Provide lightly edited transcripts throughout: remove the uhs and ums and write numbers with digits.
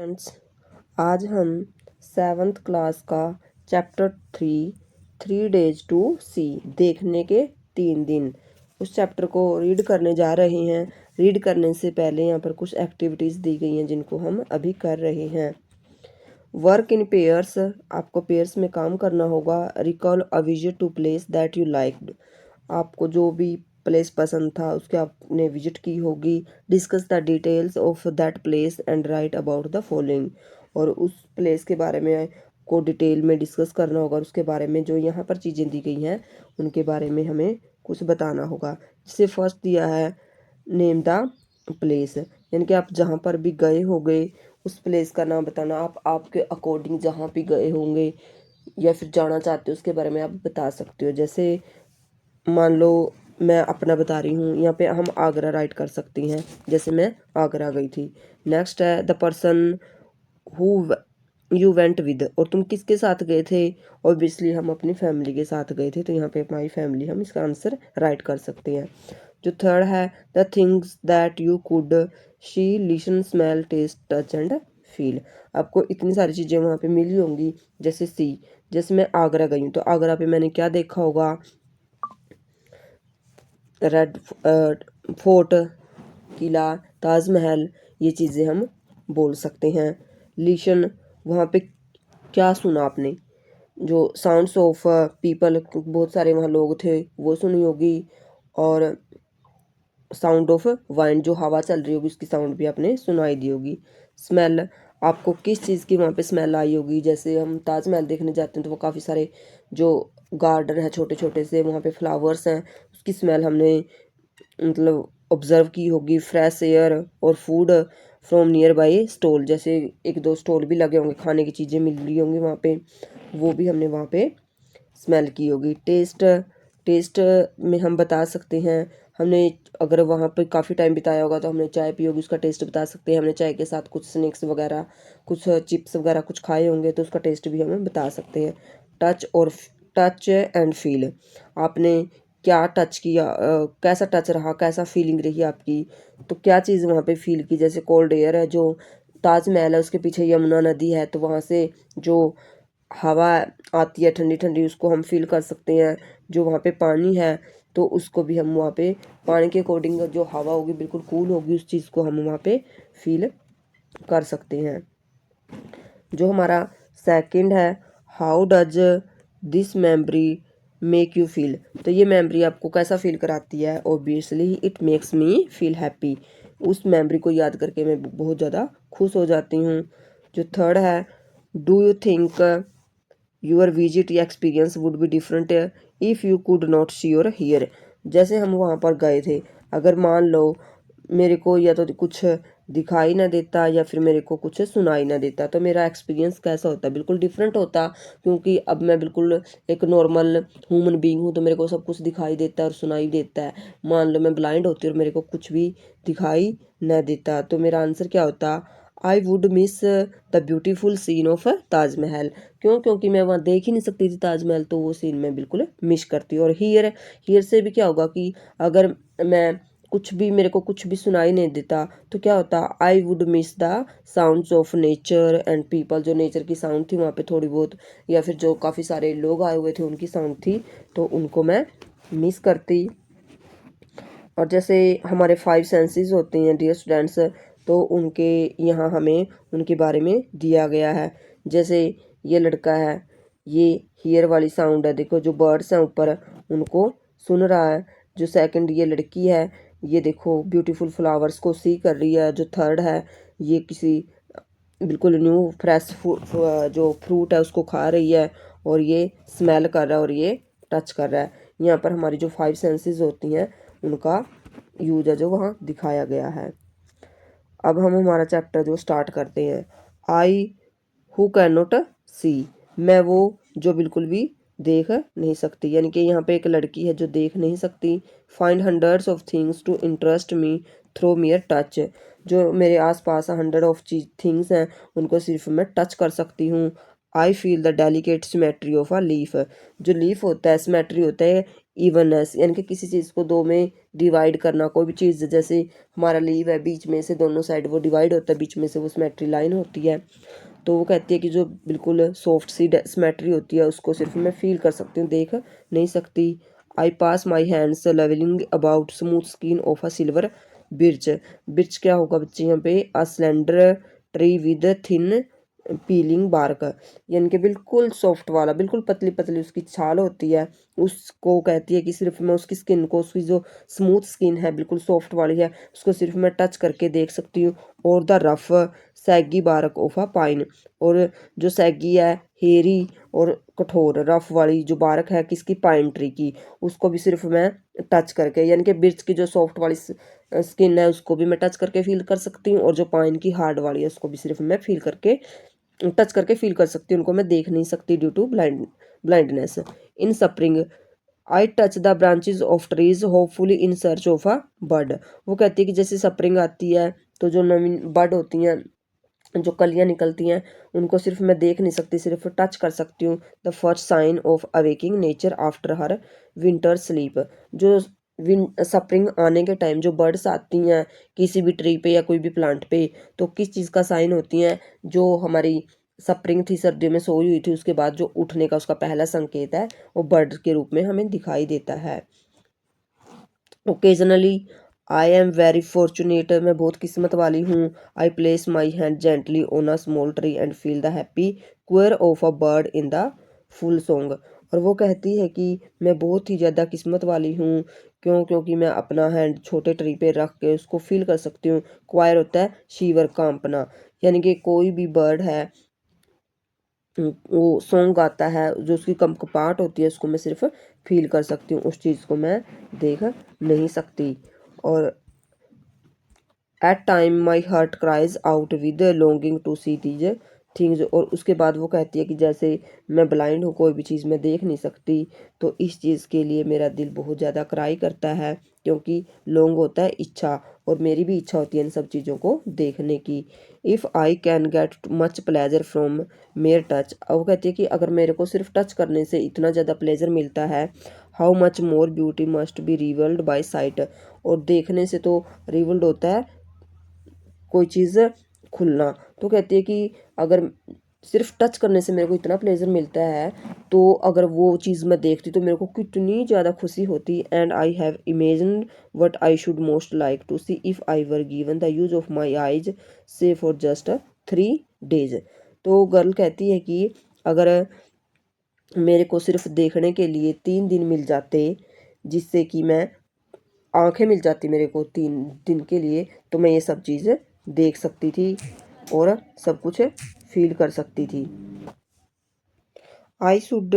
Friends, आज हम 7th class का चैप्टर 3 डेज टू सी देखने के 3 दिन उस चैप्टर को रीड करने जा रहे हैं। रीड करने से पहले यहाँ पर कुछ एक्टिविटीज़ दी गई हैं जिनको हम अभी कर रहे हैं। वर्क इन पेयर्स, आपको पेयर्स में काम करना होगा। Recall a visit to place that you liked, आपको जो भी प्लेस पसंद था उसके आपने विजिट की होगी। Discuss the details of that place and right about the following, और उस प्लेस के बारे में को डिटेल में डिस्कस करना होगा और उसके बारे में जो यहाँ पर चीज़ें दी गई हैं उनके बारे में हमें कुछ बताना होगा। जिसे फर्स्ट दिया है नेम द प्लेस, यानी कि आप जहाँ पर भी गए होंगे उस प्लेस का नाम बताना। आप आपके अकॉर्डिंग जहाँ भी गए होंगे या फिर जाना चाहते हो उसके बारे में आप बता सकते हो। जैसे मान लो मैं अपना बता रही हूँ, यहाँ पे हम आगरा राइट कर सकती हैं, जैसे मैं आगरा गई थी। नेक्स्ट है the person who you went with, और तुम किसके साथ गए थे। ऑब्वियसली हम अपनी फैमिली के साथ गए थे, तो यहाँ पे माई फैमिली हम इसका आंसर राइट कर सकते हैं। जो थर्ड है the things that you could see listen smell taste touch and feel, आपको इतनी सारी चीज़ें वहाँ पे मिली होंगी। जैसे जैसे मैं आगरा गई हूँ तो आगरा पे मैंने क्या देखा होगा, रेड फोर्ट, किला, ताजमहल, ये चीज़ें हम बोल सकते हैं। लिशन, वहाँ पे क्या सुना आपने। जो साउंड्स ऑफ पीपल, बहुत सारे वहाँ लोग थे वो सुनी होगी। और साउंड ऑफ वाइंड, जो हवा चल रही होगी उसकी साउंड भी आपने सुनाई दी होगी। स्मेल, आपको किस चीज़ की वहाँ पे स्मेल आई होगी। जैसे हम ताजमहल देखने जाते हैं तो वो काफ़ी सारे जो गार्डन है छोटे छोटे से, वहाँ पे फ्लावर्स हैं, उसकी स्मेल हमने मतलब ऑब्जर्व की होगी। फ्रेश एयर और food from near by stall, जैसे एक दो स्टॉल भी लगे होंगे, खाने की चीज़ें मिल रही होंगी वहाँ पे, वो भी हमने वहाँ पे स्मेल की होगी। टेस्ट, टेस्ट में हम बता सकते हैं, हमने अगर वहाँ पे काफ़ी टाइम बिताया होगा तो हमने चाय पी होगी, उसका टेस्ट बता सकते हैं। हमने चाय के साथ कुछ स्नैक्स वगैरह, कुछ चिप्स वगैरह कुछ खाए होंगे तो उसका टेस्ट भी हमें बता सकते हैं। टच और टच एंड फील, आपने क्या टच किया, कैसा टच रहा, कैसा फीलिंग रही आपकी, तो क्या चीज़ वहाँ पे फील की। जैसे कोल्ड एयर है, जो ताजमहल है उसके पीछे यमुना नदी है तो वहाँ से जो हवा आती है ठंडी ठंडी उसको हम फील कर सकते हैं। जो वहाँ पे पानी है तो उसको भी हम वहाँ पे पानी के अकॉर्डिंग जो हवा होगी बिल्कुल कूल होगी, उस चीज़ को हम वहाँ पे फील कर सकते हैं। जो हमारा सेकंड है how does this memory make you feel, तो ये मेमोरी आपको कैसा फील कराती है। Obviously it makes me feel happy, उस मेमोरी को याद करके मैं बहुत ज़्यादा खुश हो जाती हूँ। जो थर्ड है do you think your visit या experience would be different if you could not see और हियर, जैसे हम वहाँ पर गए थे, अगर मान लो मेरे को या तो कुछ दिखाई ना देता या फिर मेरे को कुछ सुनाई ना देता तो मेरा एक्सपीरियंस कैसा होता, बिल्कुल डिफरेंट होता। क्योंकि अब मैं बिल्कुल एक नॉर्मल ह्यूमन बीइंग हूँ तो मेरे को सब कुछ दिखाई देता है और सुनाई देता है। मान लो मैं ब्लाइंड होती और मेरे को कुछ भी दिखाई ना देता तो मेरा आंसर क्या होता, I would miss the beautiful scene of Taj Mahal. क्यों, क्योंकि मैं वहाँ देख ही नहीं सकती थी ताजमहल, तो वो सीन मैं बिल्कुल मिस करती। और हियर, हियर से भी क्या होगा कि अगर मैं कुछ भी, मेरे को कुछ भी सुनाई नहीं देता तो क्या होता, I would miss the sounds of nature and people, जो नेचर की साउंड थी वहाँ पे थोड़ी बहुत, या फिर जो काफ़ी सारे लोग आए हुए थे उनकी साउंड थी तो उनको मैं मिस करती। और जैसे हमारे 5 सेंसेस होते हैं डियर स्टूडेंट्स, तो उनके यहाँ हमें उनके बारे में दिया गया है। जैसे ये लड़का है, ये हियर वाली साउंड है, देखो जो बर्ड्स हैं ऊपर उनको सुन रहा है। जो सेकंड ये लड़की है, ये देखो ब्यूटीफुल फ्लावर्स को सी कर रही है। जो थर्ड है, ये किसी बिल्कुल न्यू फ्रेश जो फ्रूट है उसको खा रही है, और ये स्मेल कर रहा है और ये टच कर रहा है। यहाँ पर हमारी जो 5 सेंसेस होती हैं उनका यूज है जो वहाँ दिखाया गया है। अब हम हमारा चैप्टर जो स्टार्ट करते हैं। आई हु कैन नॉट सी, मैं वो जो बिल्कुल भी देख नहीं सकती, यानी कि यहाँ पे एक लड़की है जो देख नहीं सकती। Find hundreds of things to interest me through mere touch, जो मेरे आसपास 100 ऑफ थिंग्स हैं उनको सिर्फ मैं टच कर सकती हूँ। I feel the delicate symmetry of a leaf, जो लीफ होता है सिमेट्री होता है इवननेस, यानी कि किसी चीज़ को दो में डिवाइड करना कोई भी चीज़, जैसे हमारा लीव है, बीच में से दोनों साइड वो डिवाइड होता है, बीच में से वो सिमेट्री लाइन होती है। तो वो कहती है कि जो बिल्कुल सॉफ्ट सी सिमेट्री होती है उसको सिर्फ मैं फील कर सकती हूँ, देख नहीं सकती। I pass my hands levelling about smooth skin of a silver birch. Birch क्या होगा बच्चे यहाँ पे? A slender tree with thin peeling bark, यानी कि बिल्कुल सॉफ्ट वाला, बिल्कुल पतली पतली उसकी छाल होती है। उसको कहती है कि सिर्फ मैं उसकी स्किन को, उसकी जो स्मूथ स्किन है बिल्कुल सॉफ्ट वाली है, उसको सिर्फ मैं टच करके देख सकती हूँ। और the rough saggy Barak of a pine, और जो सैगी है हेरी और कठोर रफ वाली जो बारक है किसकी? पाइन ट्री की, उसको भी सिर्फ मैं टच करके, यानी कि बिर्च की जो सॉफ्ट वाली स्किन है उसको भी मैं टच करके फील कर सकती हूँ, और जो पाइन की हार्ड वाली है उसको भी सिर्फ मैं फील करके, टच करके फील कर सकती हूँ, उनको मैं देख नहीं सकती due to blindness. In spring I touch the branches of trees hopefully in search of a bird. वो कहती है कि जैसे स्प्रिंग आती है तो जो नवीन बर्ड होती हैं, जो कलियां निकलती हैं, उनको सिर्फ मैं देख नहीं सकती, सिर्फ टच कर सकती हूँ। The first sign of awakening nature after her winter sleep, जो विन स्प्रिंग आने के टाइम जो बर्ड्स आती हैं किसी भी ट्री पे या कोई भी प्लांट पे, तो किस चीज़ का साइन होती हैं? जो हमारी स्प्रिंग थी, सर्दियों में सोई हुई थी, उसके बाद जो उठने का उसका पहला संकेत है वो बर्ड के रूप में हमें दिखाई देता है। Occasionally I am very fortunate, मैं बहुत किस्मत वाली हूँ। I place my hand gently on a small tree and feel the happy क्वेर of a bird in the full song. और वो कहती है कि मैं बहुत ही ज़्यादा किस्मत वाली हूँ, क्योंकि मैं अपना हैंड छोटे ट्री पे रख के उसको फील कर सकती हूँ। क्वायर होता है शीवर, कांपना, यानी कि कोई भी बर्ड है वो सॉन्ग गाता है, जो उसकी कपकपाहट होती है उसको मैं सिर्फ फील कर सकती हूँ, उस चीज़ को मैं देख नहीं सकती। और at time my heart cries out with longing to see these things. और उसके बाद वो कहती है कि जैसे मैं ब्लाइंड हूँ, कोई भी चीज़ मैं देख नहीं सकती, तो इस चीज़ के लिए मेरा दिल बहुत ज़्यादा क्राई करता है, क्योंकि लॉन्ग होता है इच्छा, और मेरी भी इच्छा होती है इन सब चीज़ों को देखने की। If I can get much pleasure from mayor touch, वो कहती है कि अगर मेरे को सिर्फ टच करने से इतना ज़्यादा प्लेजर मिलता है, how much more beauty must be revealed by sight, और देखने से तो रिवल्ड होता है कोई चीज़ खुलना। तो कहती है कि अगर सिर्फ टच करने से मेरे को इतना प्लेजर मिलता है, तो अगर वो चीज़ मैं देखती तो मेरे को कितनी ज़्यादा खुशी होती। And I have imagined what I should most like to see if I were given the use of my eyes से फॉर जस्ट 3 days। तो गर्ल कहती है कि अगर मेरे को सिर्फ देखने के लिए 3 दिन मिल जाते, जिससे कि मैं आंखें मिल जाती मेरे को 3 दिन के लिए, तो मैं ये सब चीज़ें देख सकती थी और सब कुछ फील कर सकती थी। I should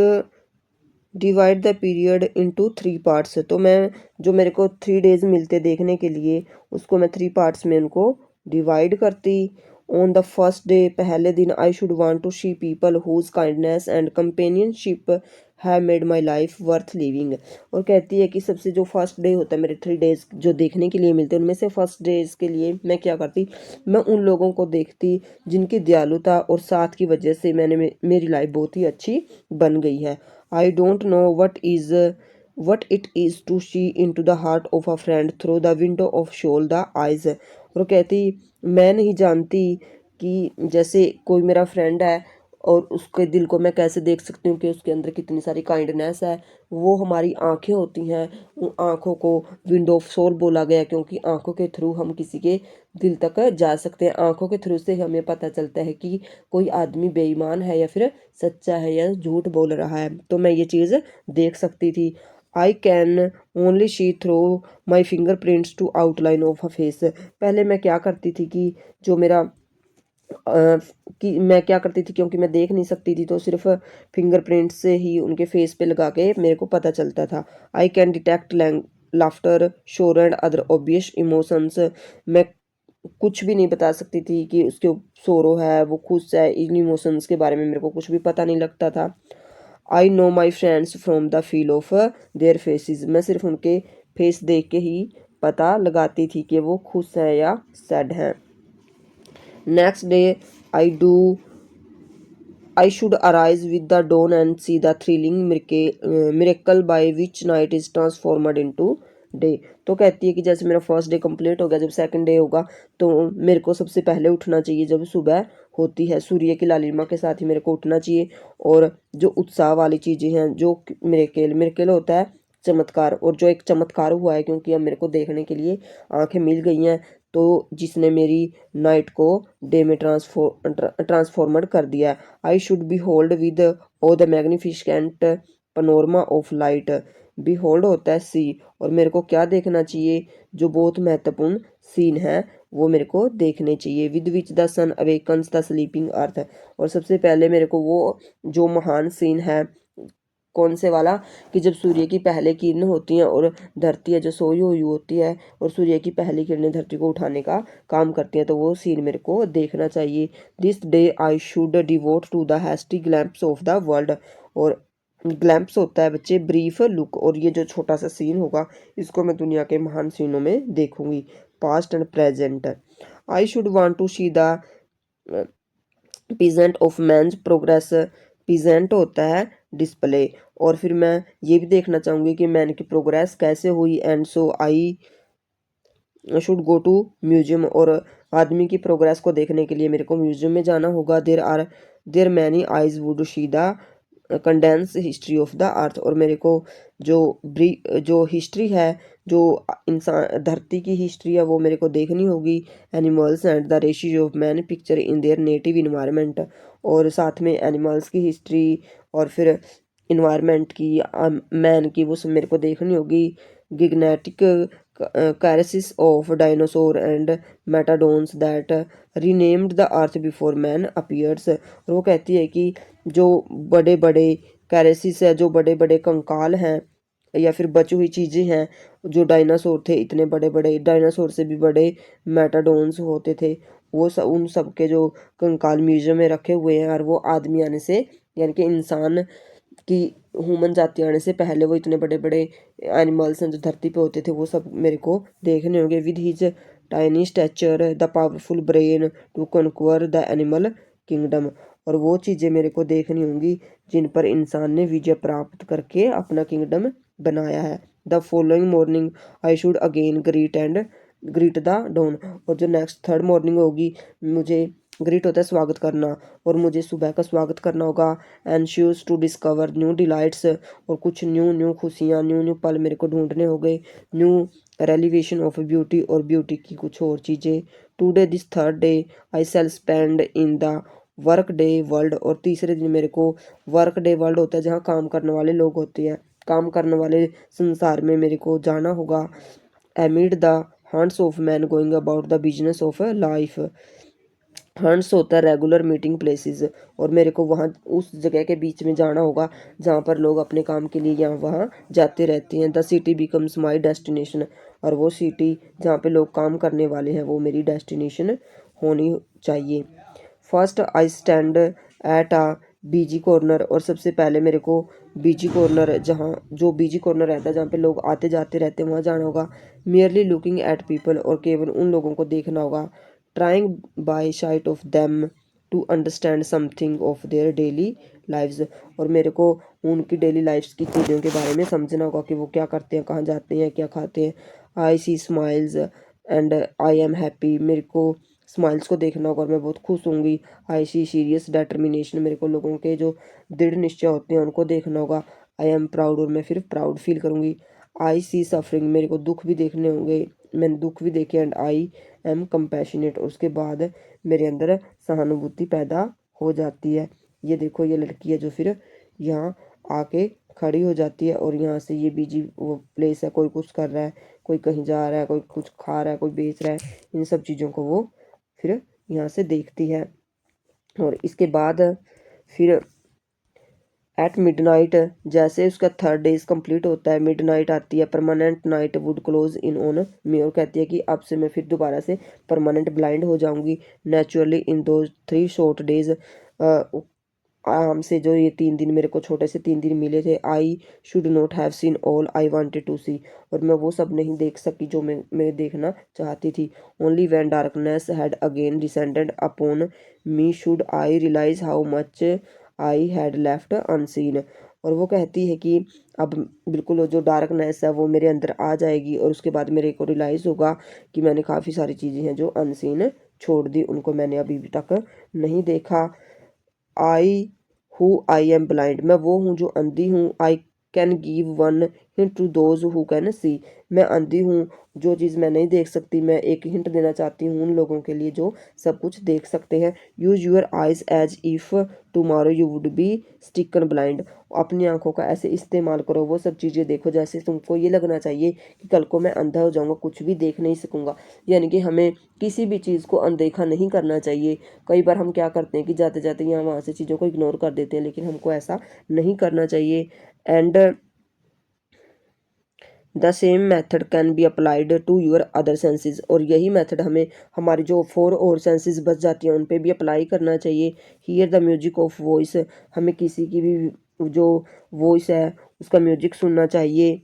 divide the period into 3 parts, तो मैं जो मेरे को 3 days मिलते देखने के लिए उसको मैं 3 पार्ट्स में उनको डिवाइड करती। ऑन द फर्स्ट डे, पहले दिन, I should want to see people whose kindness and companionship have made my life worth living. और कहती है कि सबसे जो फर्स्ट डे होता है मेरे 3 days जो देखने के लिए मिलते हैं, उनमें से फर्स्ट डेज के लिए मैं क्या करती, मैं उन लोगों को देखती जिनकी दयालुता और साथ की वजह से मेरी लाइफ बहुत ही अच्छी बन गई है। I don't know what it is to see into the heart of a friend through the window of shoal the eyes। और कहती मैं नहीं जानती कि जैसे कोई मेरा फ्रेंड है और उसके दिल को मैं कैसे देख सकती हूँ कि उसके अंदर कितनी सारी काइंडनेस है। वो हमारी आंखें होती हैं, उन आंखों को विंडो ऑफ सोल बोला गया, क्योंकि आंखों के थ्रू हम किसी के दिल तक जा सकते हैं। आंखों के थ्रू से हमें पता चलता है कि कोई आदमी बेईमान है या फिर सच्चा है या झूठ बोल रहा है, तो मैं ये चीज़ देख सकती थी। I can only see through my finger prints to outline of a face. पहले मैं क्या करती थी कि जो मेरा कि मैं क्या करती थी, क्योंकि मैं देख नहीं सकती थी, तो सिर्फ फिंगरप्रिंट से ही उनके फेस पे लगा के मेरे को पता चलता था। आई कैन डिटेक्ट लाफ्टर शोर एंड अदर ऑब्वियस इमोशंस। मैं कुछ भी नहीं बता सकती थी कि उसके सोरो है, वो खुश है, इन इमोशंस के बारे में मेरे को कुछ भी पता नहीं लगता था। I know my friends from the feel of their faces, मैं सिर्फ उनके फेस देख के ही पता लगाती थी कि वो खुश हैं या सैड हैं। Next day I do I should arise with the dawn and see the thrilling miracle by which night is transformed into day. तो कहती है कि जैसे मेरा फर्स्ट डे कंप्लीट हो गया, जब सेकंड डे होगा तो मेरे को सबसे पहले उठना चाहिए जब सुबह होती है, सूर्य की लालिमा के साथ ही मेरे को उठना चाहिए। और जो उत्साह वाली चीज़ें हैं, जो मिरेकल होता है चमत्कार, और जो एक चमत्कार हुआ है क्योंकि अब मेरे को देखने के लिए आंखें मिल गई हैं, तो जिसने मेरी नाइट को डे में ट्रांसफॉर्मड कर दिया। I should behold with awe the magnificent panorama of light. Behold होता है सी, और मेरे को क्या देखना चाहिए, जो बहुत महत्वपूर्ण सीन है वो मेरे को देखने चाहिए। With which the sun awakens the sleeping earth. और सबसे पहले मेरे को वो जो महान सीन है, कौन से वाला, कि जब सूर्य की पहले किरण होती हैं और धरती है जो सोई हुई होती है, और सूर्य की पहली किरणें धरती को उठाने का काम करती हैं, तो वो सीन मेरे को देखना चाहिए। This day I should devote to the hasty glimpse of the world. और ग्लैम्प्स होता है बच्चे ब्रीफ लुक, और ये जो छोटा सा सीन होगा इसको मैं दुनिया के महान सीनों में देखूंगी, past and present. I should want to see the pageant of man's progress. Pageant होता है डिस्प्ले, और फिर मैं ये भी देखना चाहूँगी कि मैन की प्रोग्रेस कैसे हुई। And so I should go to museum. और आदमी की प्रोग्रेस को देखने के लिए मेरे को म्यूजियम में जाना होगा। There many eyes would she the condense history of the earth. और मेरे को जो जो हिस्ट्री है, जो इंसान धरती की हिस्ट्री है, वो मेरे को देखनी होगी। Animals and the races of man picture in their native environment. और साथ में एनिमल्स की हिस्ट्री और फिर इन्वायरमेंट की, मैन की, वो सब मेरे को देखनी होगी। Gigantic carcasses of dinosaur and mastodons that renamed the earth before man appears. और वो कहती है कि जो बड़े बड़े कैरेसिस है, जो बड़े बड़े कंकाल हैं या फिर बची हुई चीज़ें हैं, जो डायनासोर थे, इतने बड़े बड़े, डायनासोर से भी बड़े मेटाडोन्स होते थे, वो सब, उन सब के जो कंकाल म्यूजियम में रखे हुए हैं। और वो आदमी आने से, यानी कि इंसान की, ह्यूमन जाति आने से पहले वो इतने बड़े बड़े एनिमल्स हैं जो धरती पे होते थे, वो सब मेरे को देखने होंगे। With his tiny stature the powerful brain to conquer the animal kingdom. और वो चीज़ें मेरे को देखनी होंगी जिन पर इंसान ने विजय प्राप्त करके अपना किंगडम बनाया है। The following morning I should again greet the dawn. और जो नेक्स्ट थर्ड मॉर्निंग होगी, मुझे ग्रीट होता है स्वागत करना, और मुझे सुबह का स्वागत करना होगा। Anxious to discover new delights. और कुछ न्यू खुशियाँ, न्यू पल मेरे को ढूंढने हो गए। न्यू रेलिवेशन ऑफ ब्यूटी, और ब्यूटी की कुछ और चीज़ें। Today this third day I shall spend in the work day world. और तीसरे दिन मेरे को वर्क डे वर्ल्ड होता है जहाँ काम करने वाले लोग होते हैं, काम करने वाले संसार में मेरे को जाना होगा। एमिड the hunts of man going about the business of life. Hunts होता है रेगुलर मीटिंग प्लेसेस, और मेरे को वहाँ उस जगह के बीच में जाना होगा जहाँ पर लोग अपने काम के लिए यहाँ वहाँ जाते रहते हैं। The city becomes my destination. और वो सिटी जहाँ पे लोग काम करने वाले हैं वो मेरी डेस्टिनेशन होनी चाहिए। First I stand at a busy corner. और सबसे पहले मेरे को बीजी कॉर्नर, जहाँ जो बीजी कॉर्नर रहता है जहाँ पे लोग आते जाते रहते हैं, वहाँ जाना होगा। Merely looking at people. और केवल उन लोगों को देखना होगा। Trying by sight of them to understand something of their daily lives. और मेरे को उनकी डेली लाइफ्स की चीज़ों के बारे में समझना होगा कि वो क्या करते हैं, कहाँ जाते हैं, क्या खाते हैं। I see smiles and I am happy. मेरे को स्माइल्स को देखना होगा और मैं बहुत खुश होंगी। आई सी सीरियस डिटर्मिनेशन। मेरे को लोगों के जो दृढ़ निश्चय होते हैं उनको देखना होगा। I am proud. और मैं फिर प्राउड फील करूँगी। आई सी सफरिंग। मेरे को दुख भी देखने होंगे, मैंने दुख भी देखे। And I M compassionate. और उसके बाद मेरे अंदर सहानुभूति पैदा हो जाती है। ये देखो, ये लड़की है जो फिर यहाँ आके खड़ी हो जाती है, और यहाँ से ये बीजी वो प्लेस है, कोई कुछ कर रहा है, कोई कहीं जा रहा है, कोई कुछ खा रहा है, कोई बेच रहा है, इन सब चीज़ों को वो फिर यहाँ से देखती है। और इसके बाद फिर एट मिडनाइट, जैसे उसका थर्ड डेज कंप्लीट होता है, मिडनाइट आती है, permanent night would close in on me. और कहती है कि अब से मैं फिर दोबारा से परमानेंट ब्लाइंड हो जाऊंगी। नेचुरली इन दो 3 शॉर्ट डेज, आराम से जो ये 3 दिन मेरे को छोटे से 3 दिन मिले थे, I should not have seen all I wanted to see. और मैं वो सब नहीं देख सकी जो मैं देखना चाहती थी। Only when darkness had again descended upon me should I realise how much I had left unseen. और वो कहती है कि अब बिल्कुल जो डार्कनेस है वो मेरे अंदर आ जाएगी और उसके बाद मेरे को रियलाइज़ होगा कि मैंने काफ़ी सारी चीज़ें हैं जो अनसीन छोड़ दी, उनको मैंने अभी तक नहीं देखा। आई एम ब्लाइंड, मैं वो हूँ जो अंधी हूँ। I can give one hint to those who can see, मैं अंधी हूँ, जो चीज़ मैं नहीं देख सकती मैं एक हिंट देना चाहती हूँ उन लोगों के लिए जो सब कुछ देख सकते हैं। Use your eyes as if tomorrow you would be stricken blind, अपनी आंखों का ऐसे इस्तेमाल करो, वो सब चीज़ें देखो जैसे तुमको ये लगना चाहिए कि कल को मैं अंधा हो जाऊंगा, कुछ भी देख नहीं सकूंगा। यानी कि हमें किसी भी चीज़ को अनदेखा नहीं करना चाहिए। कई बार हम क्या करते हैं कि जाते जाते यहाँ वहाँ से चीज़ों को इग्नोर कर देते हैं, लेकिन हमको ऐसा नहीं करना चाहिए। And the same method can be applied to your other senses, और यही मेथड हमें हमारी जो 4 और सेंसेस बच जाती हैं उन पे भी अप्लाई करना चाहिए। Here the music of voice, हमें किसी की भी जो वॉइस है उसका म्यूजिक सुनना चाहिए।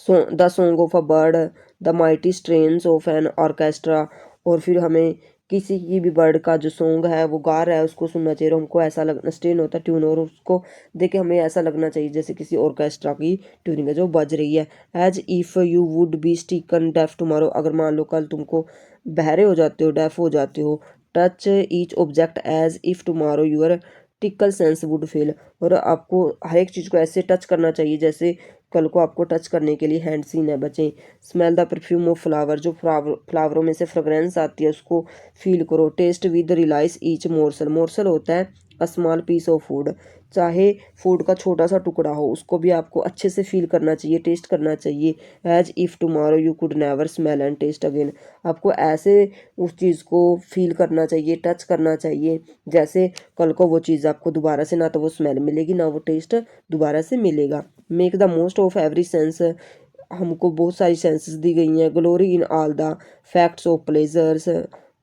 The song of a bird, the mighty strains of an orchestra, और फिर हमें किसी की भी बर्ड का जो सॉन्ग है वो गा रहा है उसको सुनना चाहिए और हमको ऐसा लगना, स्ट्रेन होता है ट्यून, और उसको देख के हमें ऐसा लगना चाहिए जैसे किसी ऑर्केस्ट्रा की ट्यूनिंग है जो बज रही है। As if you would be stricken deaf tomorrow, अगर मान लो कल तुमको बहरे हो जाते हो, डेफ हो जाते हो। Touch each object as if tomorrow your tactile sense would fail, और आपको हर एक चीज़ को ऐसे टच करना चाहिए जैसे कल को आपको टच करने के लिए हैंड सीन है बचें। Smell the perfume of flower, जो फ्लावरों में से फ्रेगरेंस आती है उसको फील करो। Taste with realise each morsel, morsel होता है a small piece of food, चाहे फूड का छोटा सा टुकड़ा हो उसको भी आपको अच्छे से फील करना चाहिए, टेस्ट करना चाहिए। As if tomorrow you could never smell and taste again, आपको ऐसे उस चीज़ को फील करना चाहिए, टच करना चाहिए जैसे कल को वो चीज़ आपको दोबारा से ना तो वो स्मेल मिलेगी ना वो टेस्ट दोबारा से मिलेगा। Make the most of every sense, हमको बहुत सारी सेंसेस दी गई हैं। Glory in all the facts of pleasures,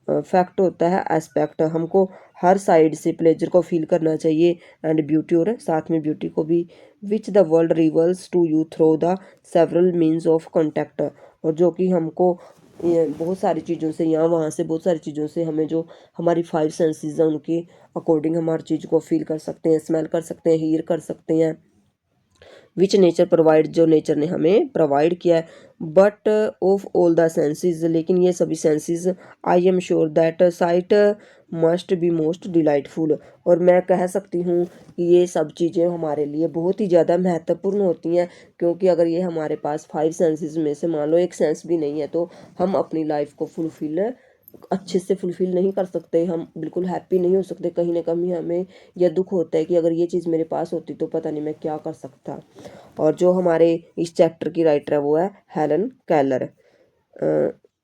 fact होता है एस्पेक्ट, हमको हर साइड से प्लेजर को फील करना चाहिए। एंड ब्यूटी, और साथ में ब्यूटी को भी। Which the world reveals to you through the several means of contact, और जो कि हमको बहुत सारी चीज़ों से यहाँ वहाँ से बहुत सारी चीज़ों से हमें जो हमारी 5 सेंसेस हैं उनके अकॉर्डिंग हम हर चीज़ को फील कर सकते हैं, स्मेल कर सकते हैं, हीर कर सकते हैं। विच नेचर प्रोवाइड, जो नेचर ने हमें प्रोवाइड किया है। But of all the senses, लेकिन ये सभी senses, I am sure that site must be most delightful, और मैं कह सकती हूँ कि ये सब चीज़ें हमारे लिए बहुत ही ज़्यादा महत्वपूर्ण होती हैं, क्योंकि अगर ये हमारे पास 5 सेंसेस में से मान लो एक सेंस भी नहीं है तो हम अपनी लाइफ को फुलफिल अच्छे से फुलफिल नहीं कर सकते, हम बिल्कुल हैप्पी नहीं हो सकते। कहीं ना कहीं हमें यह दुख होता है कि अगर ये चीज़ मेरे पास होती तो पता नहीं मैं क्या कर सकता। और जो हमारे इस चैप्टर की राइटर है वो है हेलन केलर।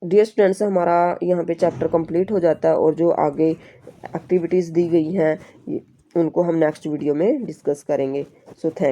डियर स्टूडेंट्स, हमारा यहाँ पे चैप्टर कंप्लीट हो जाता है और जो आगे एक्टिविटीज़ दी गई हैं उनको हम नेक्स्ट वीडियो में डिस्कस करेंगे। So thank